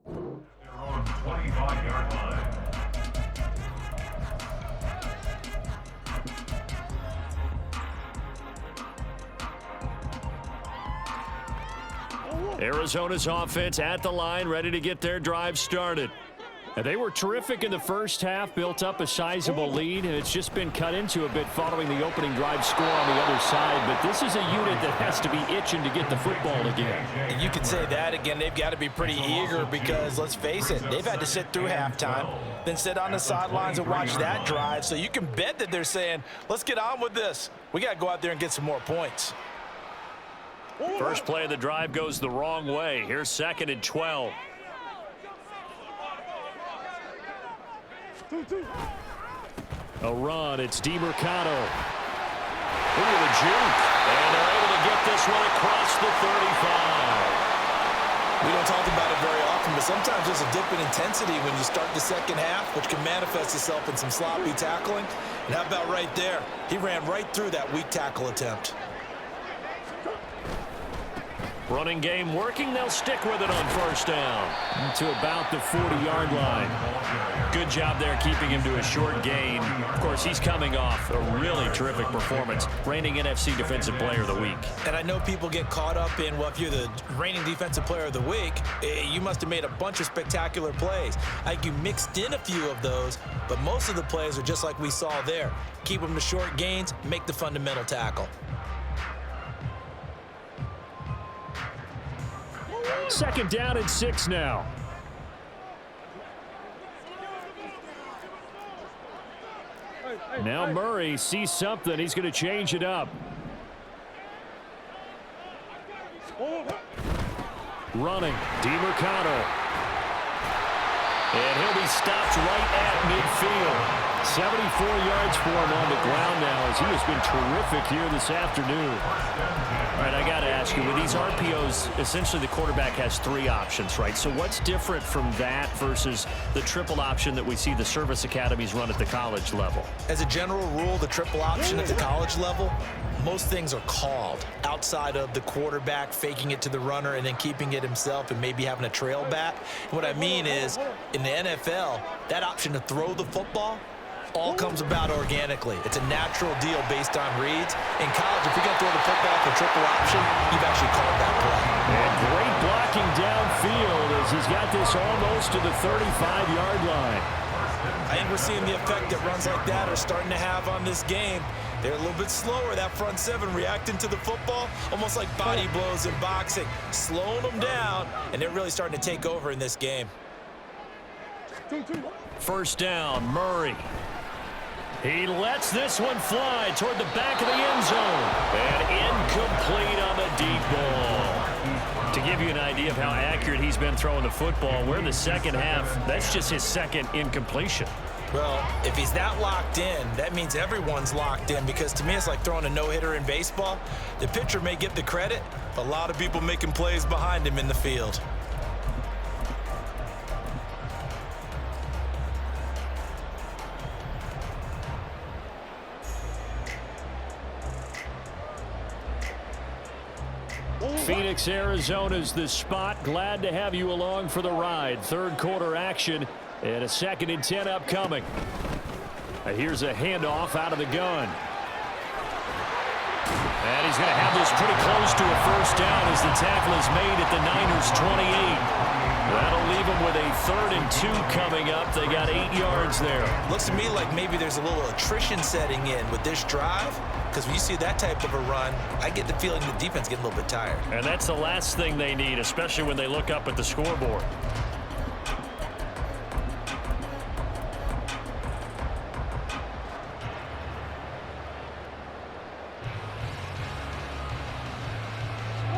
They're on 25-yard line. Arizona's offense at the line, ready to get their drive started. And they were terrific in the first half, built up a sizable lead, and it's just been cut into a bit following the opening drive score on the other side. But this is a unit that has to be itching to get the football again. And you could say that again. They've got to be pretty eager because, let's face it, they've had to sit through halftime, then sit on the sidelines and watch that drive. So you can bet that they're saying, let's get on with this. We got to go out there and get some more points. First play of the drive goes the wrong way. Here's second and 12. A run, it's DeMercado. Look at the juke. And they're able to get this one across the 35. We don't talk about it very often, but sometimes there's a dip in intensity when you start the second half, which can manifest itself in some sloppy tackling. And how about right there? He ran right through that weak tackle attempt. Running game working. They'll stick with it on first down to about the 40-yard line. Good job there keeping him to a short gain. Of course, he's coming off a really terrific performance, reigning NFC Defensive Player of the Week. And I know people get caught up in, well, if you're the reigning Defensive Player of the Week, you must have made a bunch of spectacular plays. I think you mixed in a few of those, but most of the plays are just like we saw there. Keep them to short gains, make the fundamental tackle. Second down and 6 now. Now Murray sees something. He's going to change it up. Running, DiMercado. And he'll be stopped right at midfield. 74 yards for him on the ground now as he has been terrific here this afternoon. All right, I got to ask you, with these RPOs, essentially the quarterback has 3 options, right? So what's different from that versus the triple option that we see the service academies run at the college level? As a general rule, the triple option at the college level, most things are called outside of the quarterback faking it to the runner and then keeping it himself and maybe having a trail back. What I mean is, in the NFL, that option to throw the football all comes about organically. It's a natural deal based on reads. In college, if you're going to throw the football for triple option, you've actually called that play. And great blocking downfield as he's got this almost to the 35-yard line. I think we're seeing the effect that runs like that are starting to have on this game. They're a little bit slower, that front seven, reacting to the football, almost like body blows in boxing, slowing them down, and they're really starting to take over in this game. First down, Murray. He lets this one fly toward the back of the end zone. And incomplete on the deep ball. To give you an idea of how accurate he's been throwing the football, we're in the second half. That's just his second incompletion. Well, if he's that locked in, that means everyone's locked in, because to me it's like throwing a no-hitter in baseball. The pitcher may get the credit, but a lot of people making plays behind him in the field. Phoenix, Arizona's the spot. Glad to have you along for the ride. Third quarter action and a 2nd and 10 upcoming. Here's a handoff out of the gun. And he's going to have this pretty close to a first down as the tackle is made at the Niners' 28. That'll leave them with a 3rd and 2 coming up. They got 8 yards there. Looks to me like maybe there's a little attrition setting in with this drive, because when you see that type of a run, I get the feeling the defense getting a little bit tired. And that's the last thing they need, especially when they look up at the scoreboard.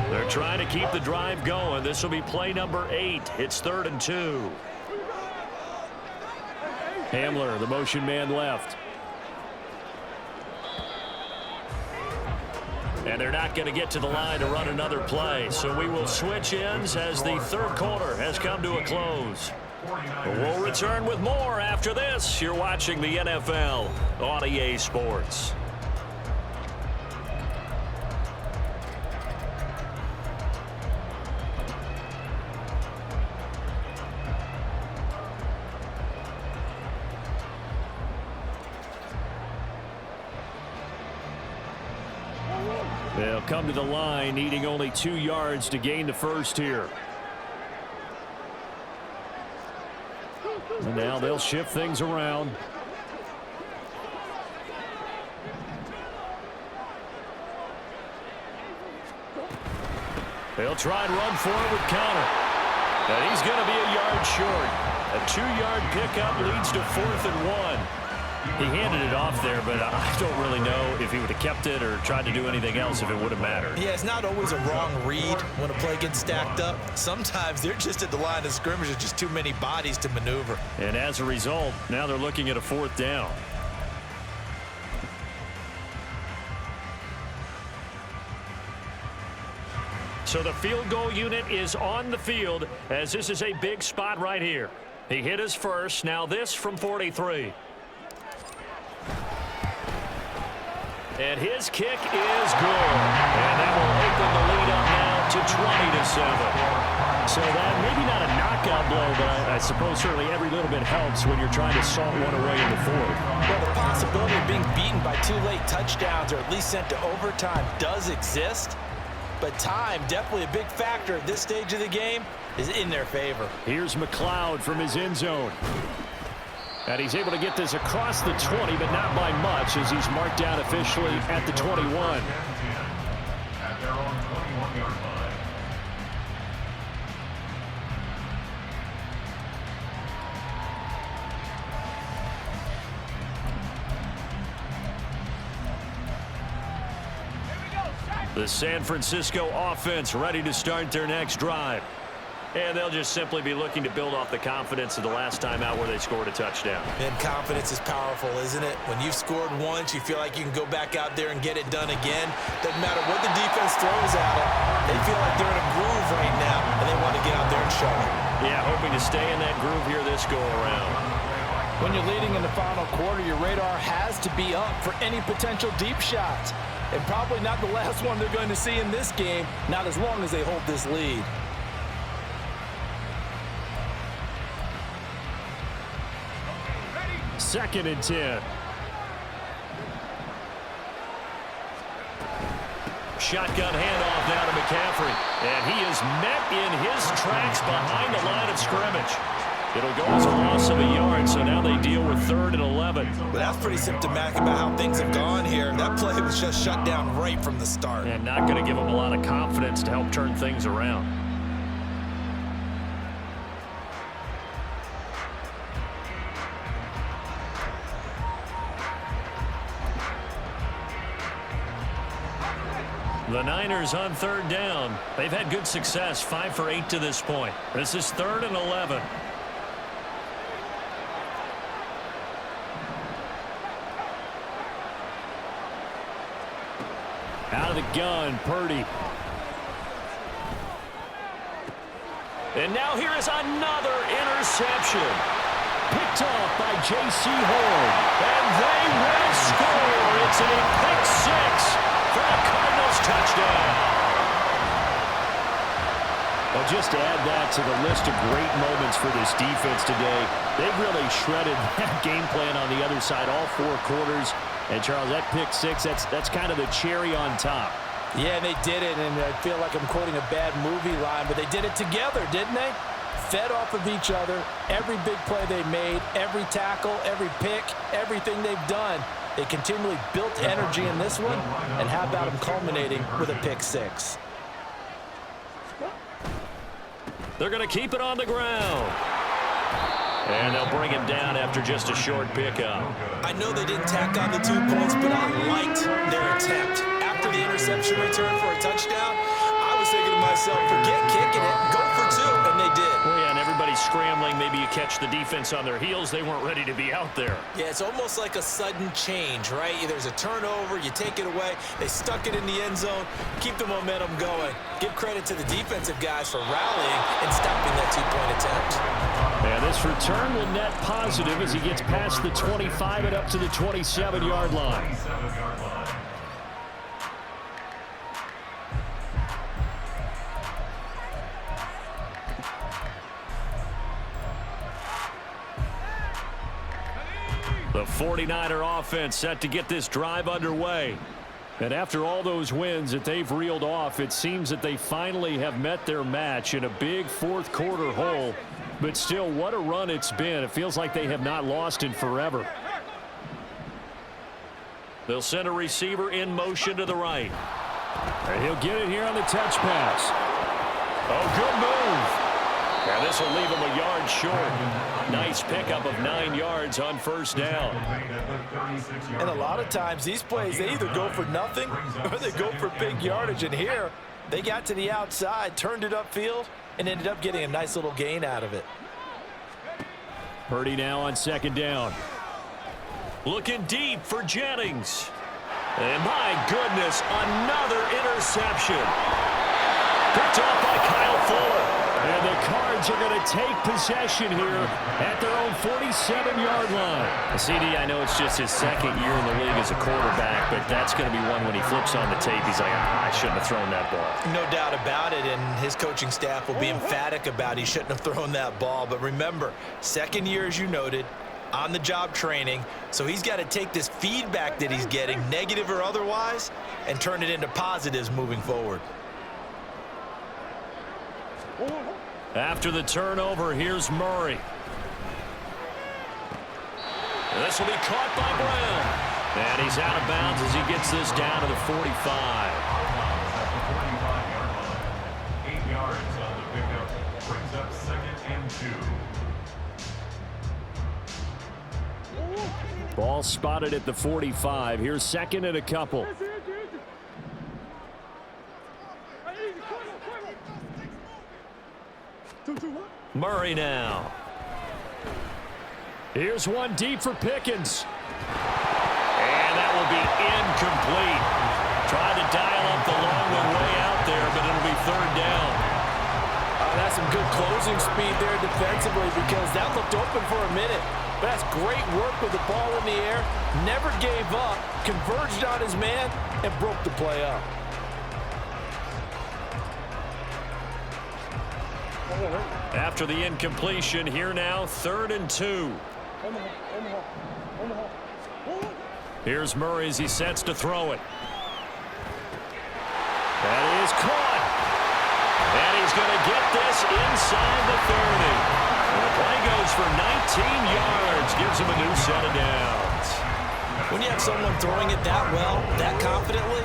They're trying to keep the drive going. This will be play number 8. It's 3rd and 2. Hamler, the motion man left. And they're not going to get to the line to run another play. So we will switch ends as the third quarter has come to a close. We'll return with more after this. You're watching the NFL on EA Sports. They'll come to the line, needing only 2 yards to gain the first here. And now they'll shift things around. They'll try and run for it with Connor. And he's going to be a yard short. A 2-yard pickup leads to 4th and 1. He handed it off there, but I don't really know if he would have kept it or tried to do anything else if it would have mattered. Yeah, it's not always a wrong read when a play gets stacked up. Sometimes they're just at the line of scrimmage. There's just too many bodies to maneuver. And as a result, now they're looking at a 4th down. So the field goal unit is on the field as this is a big spot right here. He hit his first. Now this from 43. And his kick is good. And that will open the lead up now to 20-7. So that maybe not a knockout blow, but I suppose certainly every little bit helps when you're trying to salt one away in the 4th. Well, the possibility of being beaten by 2 late touchdowns or at least sent to overtime does exist. But time, definitely a big factor at this stage of the game, is in their favor. Here's McLeod from his end zone. And he's able to get this across the 20, but not by much, as he's marked down officially at the 21. At their own 21-yard line. The San Francisco offense ready to start their next drive. And they'll just simply be looking to build off the confidence of the last time out where they scored a touchdown. And confidence is powerful, isn't it? When you've scored once, you feel like you can go back out there and get it done again. Doesn't matter what the defense throws at them. They feel like they're in a groove right now, and they want to get out there and show it. Yeah, hoping to stay in that groove here this go-around. When you're leading in the final quarter, your radar has to be up for any potential deep shots. And probably not the last one they're going to see in this game, not as long as they hold this lead. Second and 10. Shotgun handoff now to McCaffrey. And he is met in his tracks behind the line of scrimmage. It'll go as a loss of a yard, so now they deal with 3rd and 11. But that's pretty symptomatic about how things have gone here. That play was just shut down right from the start. And not going to give them a lot of confidence to help turn things around. The Niners on 3rd down. They've had good success, 5 for 8 to this point. This is 3rd and 11. Out of the gun, Purdy. And now here is another interception. Picked off by J.C. Horn. And they will score. It's a pick 6 for the Cardinals touchdown. Well, just to add that to the list of great moments for this defense today, they've really shredded that game plan on the other side all 4 quarters. And, Charles, that pick 6, that's kind of the cherry on top. Yeah, they did it, and I feel like I'm quoting a bad movie line, but they did it together, didn't they? Fed off of each other, every big play they made, every tackle, every pick, everything they've done. They continually built energy in this one, and how about them culminating with a pick 6? They're going to keep it on the ground. And they'll bring him down after just a short pickup. I know they didn't tack on the 2 points, but I liked their attempt. After the interception return for a touchdown, I was thinking to myself, forget kicking it, go for 2, and they did. Well, yeah, and everybody's scrambling. Maybe you catch the defense on their heels. They weren't ready to be out there. Yeah, it's almost like a sudden change, right? There's a turnover, you take it away, they stuck it in the end zone, keep the momentum going. Give credit to the defensive guys for rallying and stopping that 2-point attempt. And this return will net positive as he gets past the 25 and up to the 27-yard line. The 49er offense set to get this drive underway. And after all those wins that they've reeled off, it seems that they finally have met their match in a big 4th quarter hole. But still, what a run it's been. It feels like they have not lost in forever. They'll send a receiver in motion to the right. And he'll get it here on the touch pass. Oh, good move. And this will leave him a yard short. Nice pickup of 9 yards on 1st down. And a lot of times these plays, they either go for nothing or they go for big yardage. And here, they got to the outside, turned it upfield, and ended up getting a nice little gain out of it. Purdy now on 2nd down. Looking deep for Jennings. And my goodness, another interception. Picked off by Kyle Fuller. And the Cards are going to take possession here at their own 47-yard line. CD, I know it's just his 2nd year in the league as a quarterback, but that's going to be one when he flips on the tape, he's like, I shouldn't have thrown that ball. No doubt about it, and his coaching staff will be emphatic about he shouldn't have thrown that ball. But remember, 2nd year, as you noted, on-the-job training, so he's got to take this feedback that he's getting, negative or otherwise, and turn it into positives moving forward. After the turnover, here's Murray. This will be caught by Brown. And he's out of bounds as he gets this down to the 45. 8 yards on the pickup. Brings up 2nd and 2. Ball spotted at the 45. Here's 2nd and a couple. Murray now. Here's one deep for Pickens. And that will be incomplete. Tried to dial up the long one way out there, but it'll be third down. That's some good closing speed there defensively because that looked open for a minute. But that's great work with the ball in the air. Never gave up, converged on his man, and broke the play up. After the incompletion, here now, 3rd and 2. Here's Murray as he sets to throw it. That is caught. And he's going to get this inside the 30. And the play goes for 19 yards. Gives him a new set of downs. When you have someone throwing it that well, that confidently,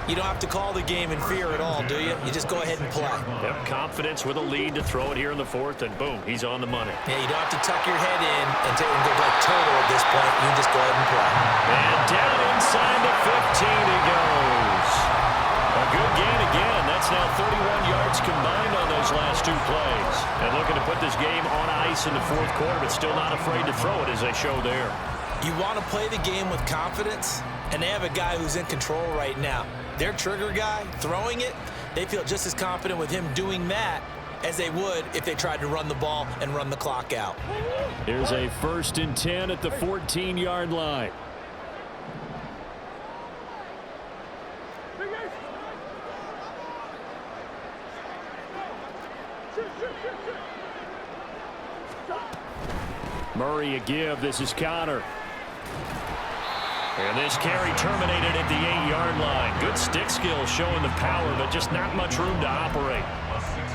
you don't have to call the game in fear at all, do you? You just go ahead and play. Yep, confidence with a lead to throw it here in the 4th, and boom, he's on the money. Yeah, you don't have to tuck your head in and go like turtle at this point. You can just go ahead and play. And down inside the 15 he goes. A good gain again. That's now 31 yards combined on those last 2 plays. And looking to put this game on ice in the 4th quarter, but still not afraid to throw it as they show there. You want to play the game with confidence, and they have a guy who's in control right now. Their trigger guy throwing it, they feel just as confident with him doing that as they would if they tried to run the ball and run the clock out. Here's a 1st and 10 at the 14-yard line. Murray a give. This is Connor. And this carry terminated at the 8-yard line. Good stick skill showing the power, but just not much room to operate.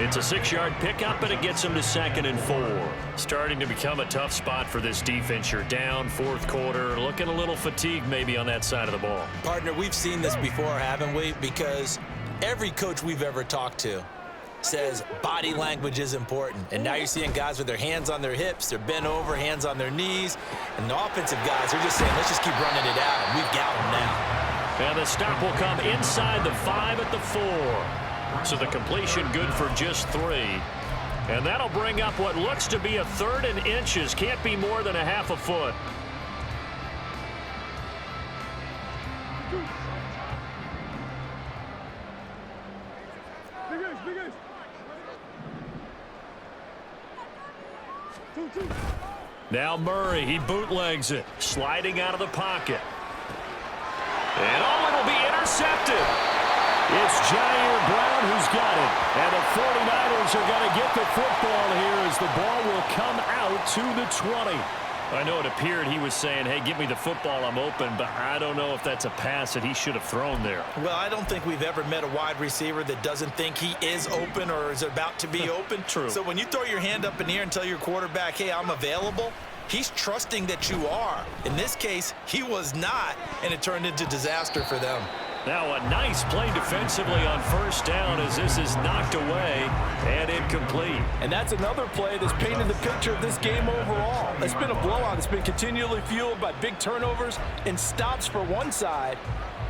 It's a 6-yard pickup, and it gets him to 2nd and 4. Starting to become a tough spot for this defense. You're down 4th quarter, looking a little fatigued maybe on that side of the ball. Partner, we've seen this before, haven't we? Because every coach we've ever talked to says body language is important. And now you're seeing guys with their hands on their hips, they're bent over, hands on their knees. And the offensive guys are just saying, let's just keep running it out, and we've got them now. And the stop will come inside the 5 at the 4. So the completion good for just 3. And that'll bring up what looks to be a 3rd and inches. Can't be more than a half a foot. Now Murray, he bootlegs it, sliding out of the pocket. And it'll be intercepted. It's Jair Brown who's got it. And the 49ers are going to get the football here as the ball will come out to the 20. I know it appeared he was saying, hey, give me the football, I'm open, but I don't know if that's a pass that he should have thrown there. Well, I don't think we've ever met a wide receiver that doesn't think he is open or is about to be open. True. So when you throw your hand up in the air and tell your quarterback, hey, I'm available, he's trusting that you are. In this case, he was not, and it turned into disaster for them. Now a nice play defensively on 1st down as this is knocked away and incomplete. And that's another play that's painted the picture of this game overall. It's been a blowout. It's been continually fueled by big turnovers and stops for one side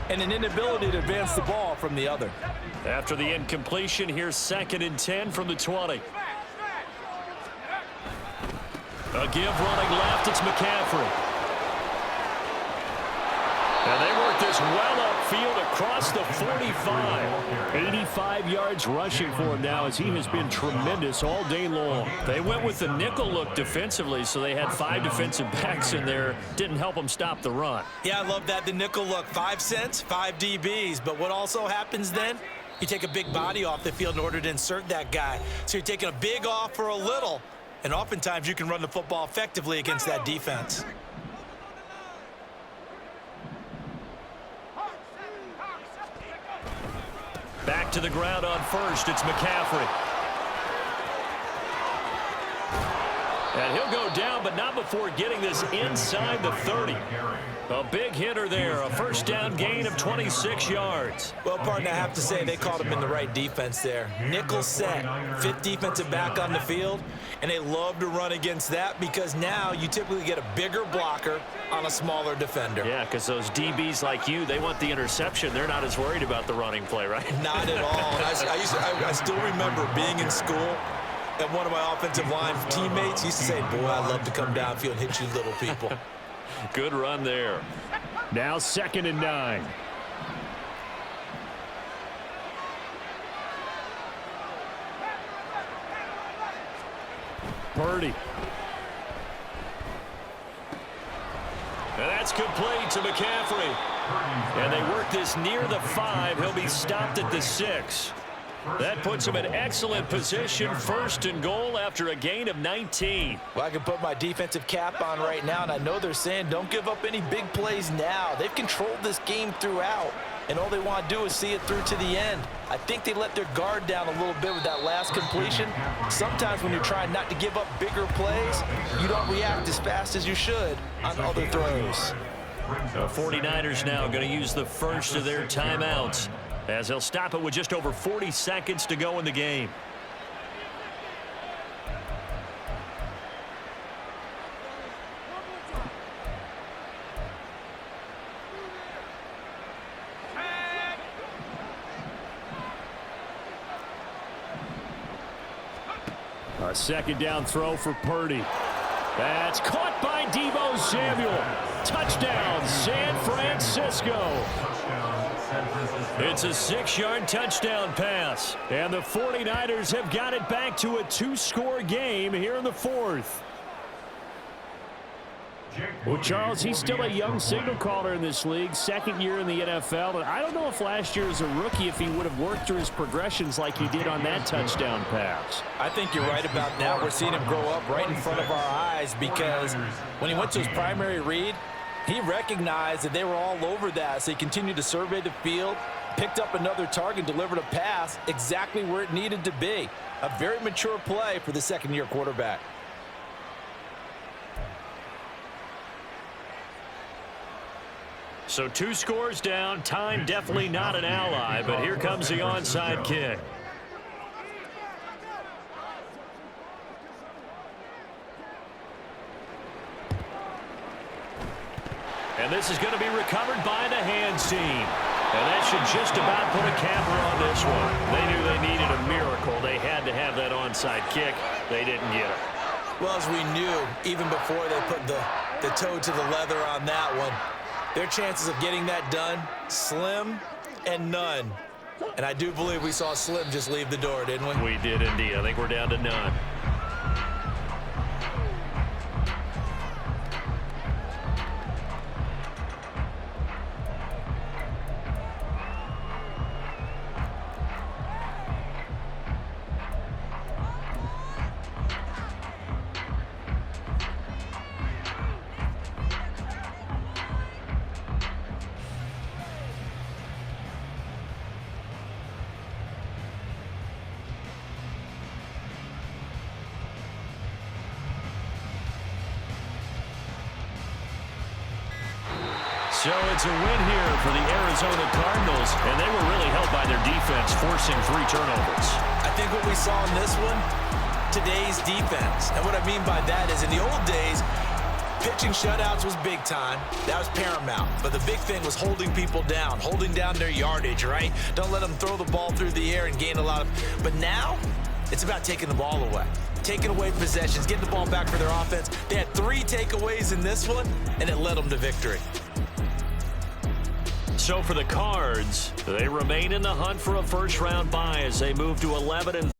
and an inability to advance the ball from the other. After the incompletion, here's 2nd and 10 from the 20. A give running left, it's McCaffrey. And they work this well upfield across the 45. 85 yards rushing for him now as he has been tremendous all day long. They went with the nickel look defensively, so they had 5 defensive backs in there. Didn't help them stop the run. Yeah, I love that, the nickel look. 5 cents, 5 DBs. But what also happens then? You take a big body off the field in order to insert that guy. So you're taking a big off for a little. And oftentimes you can run the football effectively against that defense. Back to the ground on 1st, it's McCaffrey. And he'll go down, but not before getting this inside the 30. A big hitter there, a 1st down gain of 26 yards. Well, partner, I have to say they called him in the right defense there. Nickel set, 5th defensive back on the field, and they love to run against that because now you typically get a bigger blocker on a smaller defender. Yeah, because those DBs like you, they want the interception. They're not as worried about the running play, right? Not at all. I still remember being in school And one of my offensive line teammates used to say, boy, I love to come downfield and hit you little people. Good run there. Now 2nd and 9. Purdy. And that's complete to McCaffrey. And they work this near the 5. He'll be stopped at the 6. That puts him in excellent position, 1st and goal after a gain of 19. Well, I can put my defensive cap on right now, and I know they're saying don't give up any big plays now. They've controlled this game throughout, and all they want to do is see it through to the end. I think they let their guard down a little bit with that last completion. Sometimes when you're trying not to give up bigger plays, you don't react as fast as you should on other throws. The 49ers now going to use the first of their timeouts, as they'll stop it with just over 40 seconds to go in the game. A 2nd down throw for Purdy. That's caught by Deebo Samuel. Touchdown, San Francisco. It's a 6-yard touchdown pass. And the 49ers have got it back to a 2-score game here in the 4th. Well, Charles, he's still a young signal caller in this league, 2nd year in the NFL. And I don't know if last year as a rookie if he would have worked through his progressions like he did on that touchdown pass. I think you're right about that. We're seeing him grow up right in front of our eyes because when he went to his primary read, he recognized that they were all over that, so he continued to survey the field, picked up another target, delivered a pass exactly where it needed to be. A very mature play for the 2nd-year quarterback. So 2 scores down. Time definitely not an ally, but here comes the onside kick. And this is going to be recovered by the hands team. And that should just about put a capper on this one. They knew they needed a miracle. They had to have that onside kick. They didn't get it. Well, as we knew, even before they put the toe to the leather on that one, their chances of getting that done, slim and none. And I do believe we saw Slim just leave the door, didn't we? We did indeed. I think we're down to none. So it's a win here for the Arizona Cardinals, and they were really helped by their defense, forcing 3 turnovers. I think what we saw in this one, today's defense. And what I mean by that is in the old days, pitching shutouts was big time. That was paramount. But the big thing was holding people down, holding down their yardage, right? Don't let them throw the ball through the air and gain a lot of... But now, it's about taking the ball away. Taking away possessions, getting the ball back for their offense. They had 3 takeaways in this one, and it led them to victory. So for the Cards, they remain in the hunt for a first-round bye as they move to 11-3.